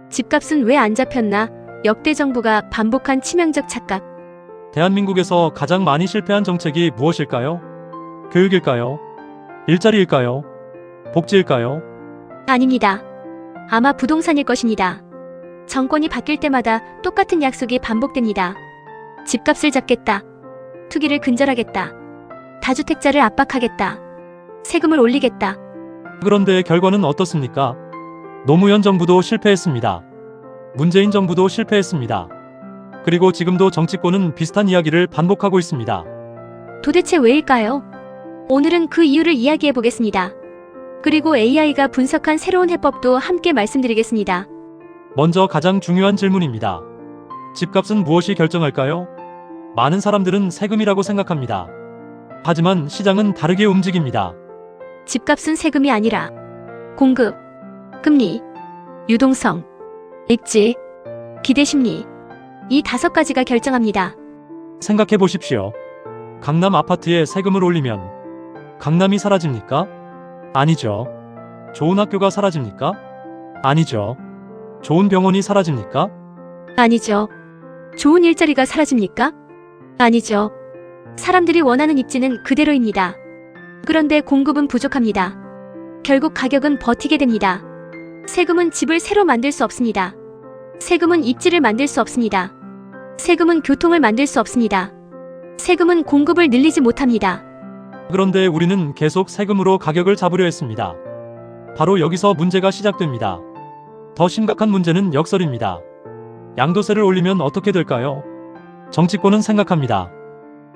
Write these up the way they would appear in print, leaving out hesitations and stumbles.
집값은 왜 안 잡혔나? 역대 정부가 반복한 치명적 착각. 대한민국에서 가장 많이 실패한 정책이 무엇일까요? 교육일까요? 일자리일까요? 복지일까요? 아닙니다. 아마 부동산일 것입니다. 정권이 바뀔 때마다 똑같은 약속이 반복됩니다. 집값을 잡겠다. 투기를 근절하겠다. 다주택자를 압박하겠다. 세금을 올리겠다. 그런데 결과는 어떻습니까? 노무현 정부도 실패했습니다. 문재인 정부도 실패했습니다. 그리고 지금도 정치권은 비슷한 이야기를 반복하고 있습니다. 도대체 왜일까요? 오늘은 그 이유를 이야기해 보겠습니다. 그리고 AI가 분석한 새로운 해법도 함께 말씀드리겠습니다. 먼저 가장 중요한 질문입니다. 집값은 무엇이 결정할까요? 많은 사람들은 세금이라고 생각합니다. 하지만 시장은 다르게 움직입니다. 집값은 세금이 아니라 공급, 금리, 유동성, 입지, 기대심리, 이 5가지가 결정합니다. 생각해 보십시오. 강남 아파트에 세금을 올리면 강남이 사라집니까? 아니죠. 좋은 학교가 사라집니까? 아니죠. 좋은 병원이 사라집니까? 아니죠. 좋은 일자리가 사라집니까? 아니죠. 사람들이 원하는 입지는 그대로입니다. 그런데 공급은 부족합니다. 결국 가격은 버티게 됩니다. 세금은 집을 새로 만들 수 없습니다. 세금은 입지를 만들 수 없습니다. 세금은 교통을 만들 수 없습니다. 세금은 공급을 늘리지 못합니다. 그런데 우리는 계속 세금으로 가격을 잡으려 했습니다. 바로 여기서 문제가 시작됩니다. 더 심각한 문제는 역설입니다. 양도세를 올리면 어떻게 될까요? 정치권은 생각합니다.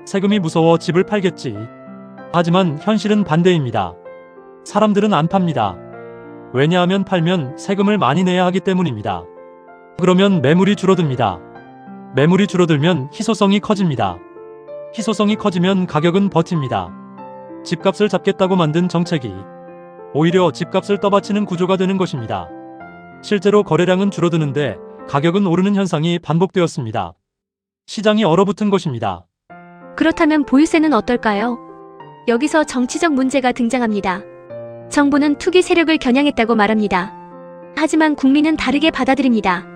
세금이 무서워 집을 팔겠지. 하지만 현실은 반대입니다. 사람들은 안 팝니다. 왜냐하면 팔면 세금을 많이 내야 하기 때문입니다. 그러면 매물이 줄어듭니다. 매물이 줄어들면 희소성이 커집니다. 희소성이 커지면 가격은 버팁니다. 집값을 잡겠다고 만든 정책이 오히려 집값을 떠받치는 구조가 되는 것입니다. 실제로 거래량은 줄어드는데 가격은 오르는 현상이 반복되었습니다. 시장이 얼어붙은 것입니다. 그렇다면 보유세는 어떨까요? 여기서 정치적 문제가 등장합니다. 정부는 투기 세력을 겨냥했다고 말합니다. 하지만 국민은 다르게 받아들입니다.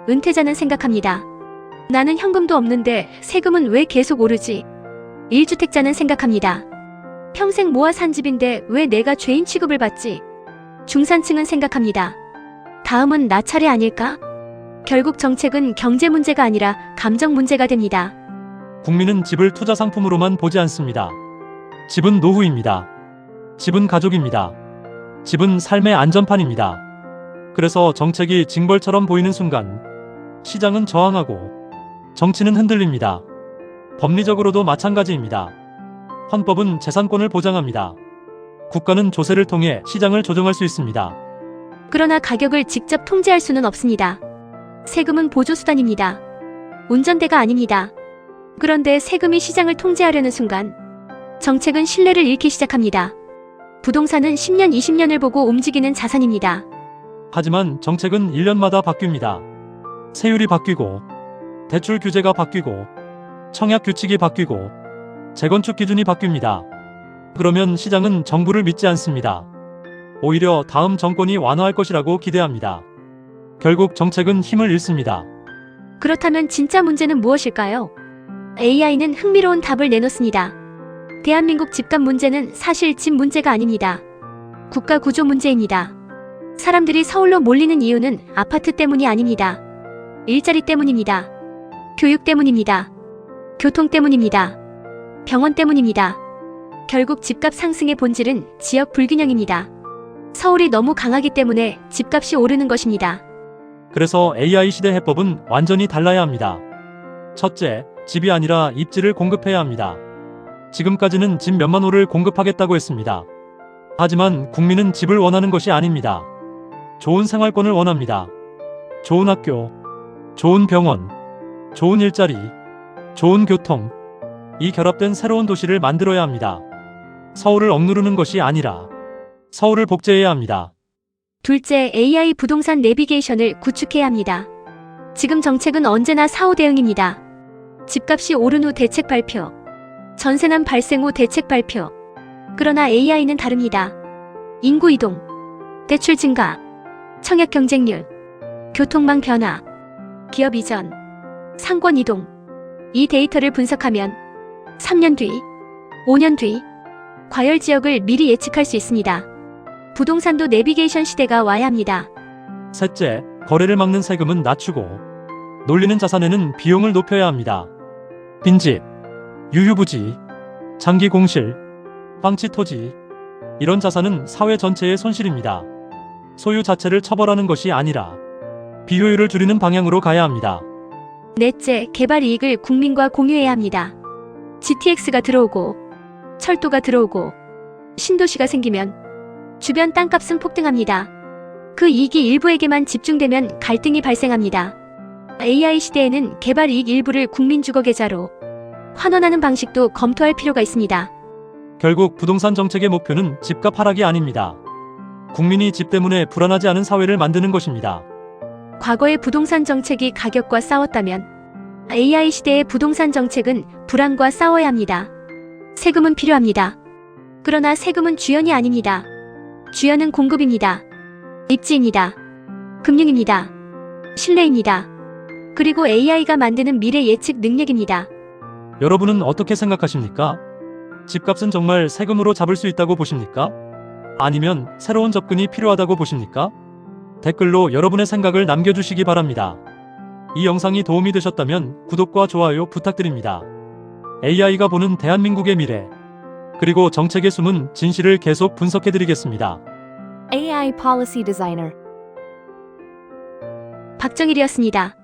은퇴자는 생각합니다. 나는 현금도 없는데 세금은 왜 계속 오르지? 1주택자는 생각합니다. 평생 모아 산 집인데 왜 내가 죄인 취급을 받지? 중산층은 생각합니다. 다음은 나 차례 아닐까? 결국 정책은 경제 문제가 아니라 감정 문제가 됩니다. 국민은 집을 투자 상품으로만 보지 않습니다. 집은 노후입니다. 집은 가족입니다. 집은 삶의 안전판입니다. 그래서 정책이 징벌처럼 보이는 순간 시장은 저항하고 정치는 흔들립니다. 법리적으로도 마찬가지입니다. 헌법은 재산권을 보장합니다. 국가는 조세를 통해 시장을 조정할 수 있습니다. 그러나 가격을 직접 통제할 수는 없습니다. 세금은 보조수단입니다. 운전대가 아닙니다. 그런데 세금이 시장을 통제하려는 순간 정책은 신뢰를 잃기 시작합니다. 부동산은 10년, 20년을 보고 움직이는 자산입니다. 하지만 정책은 1년마다 바뀝니다. 세율이 바뀌고 대출 규제가 바뀌고 청약 규칙이 바뀌고 재건축 기준이 바뀝니다. 그러면 시장은 정부를 믿지 않습니다. 오히려 다음 정권이 완화할 것이라고 기대합니다. 결국 정책은 힘을 잃습니다. 그렇다면 진짜 문제는 무엇일까요? AI는 흥미로운 답을 내놓습니다. 대한민국 집값 문제는 사실 집 문제가 아닙니다. 국가 구조 문제입니다. 사람들이 서울로 몰리는 이유는 아파트 때문이 아닙니다. 일자리 때문입니다. 교육 때문입니다. 교통 때문입니다. 병원 때문입니다. 결국 집값 상승의 본질은 지역 불균형입니다. 서울이 너무 강하기 때문에 집값이 오르는 것입니다. 그래서 AI 시대 해법은 완전히 달라야 합니다. 첫째, 집이 아니라 입지를 공급해야 합니다. 지금까지는 집 몇만 호를 공급하겠다고 했습니다. 하지만 국민은 집을 원하는 것이 아닙니다. 좋은 생활권을 원합니다. 좋은 학교, 좋은 병원, 좋은 일자리, 좋은 교통, 이 결합된 새로운 도시를 만들어야 합니다. 서울을 억누르는 것이 아니라 서울을 복제해야 합니다. 둘째, AI 부동산 내비게이션을 구축해야 합니다. 지금 정책은 언제나 사후 대응입니다. 집값이 오른 후 대책 발표, 전세난 발생 후 대책 발표. 그러나 AI는 다릅니다. 인구 이동, 대출 증가, 청약 경쟁률, 교통망 변화, 기업 이전, 상권 이동. 이 데이터를 분석하면 3년 뒤, 5년 뒤 과열 지역을 미리 예측할 수 있습니다. 부동산도 내비게이션 시대가 와야 합니다. 셋째, 거래를 막는 세금은 낮추고 놀리는 자산에는 비용을 높여야 합니다. 빈집, 유유부지, 장기 공실, 방치 토지, 이런 자산은 사회 전체의 손실입니다. 소유 자체를 처벌하는 것이 아니라 비효율을 줄이는 방향으로 가야 합니다. 넷째, 개발 이익을 국민과 공유해야 합니다. GTX가 들어오고 철도가 들어오고 신도시가 생기면 주변 땅값은 폭등합니다. 그 이익이 일부에게만 집중되면 갈등이 발생합니다. AI 시대에는 개발 이익 일부를 국민 주거 계좌로 환원하는 방식도 검토할 필요가 있습니다. 결국 부동산 정책의 목표는 집값 하락이 아닙니다. 국민이 집 때문에 불안하지 않은 사회를 만드는 것입니다. 과거의 부동산 정책이 가격과 싸웠다면 AI 시대의 부동산 정책은 불안과 싸워야 합니다. 세금은 필요합니다. 그러나 세금은 주연이 아닙니다. 주연은 공급입니다. 입지입니다. 금융입니다. 신뢰입니다. 그리고 AI가 만드는 미래 예측 능력입니다. 여러분은 어떻게 생각하십니까? 집값은 정말 세금으로 잡을 수 있다고 보십니까? 아니면 새로운 접근이 필요하다고 보십니까? 댓글로 여러분의 생각을 남겨주시기 바랍니다. 이 영상이 도움이 되셨다면 구독과 좋아요 부탁드립니다. AI가 보는 대한민국의 미래, 그리고 정책의 숨은 진실을 계속 분석해드리겠습니다. AI Policy Designer. 박정일이었습니다.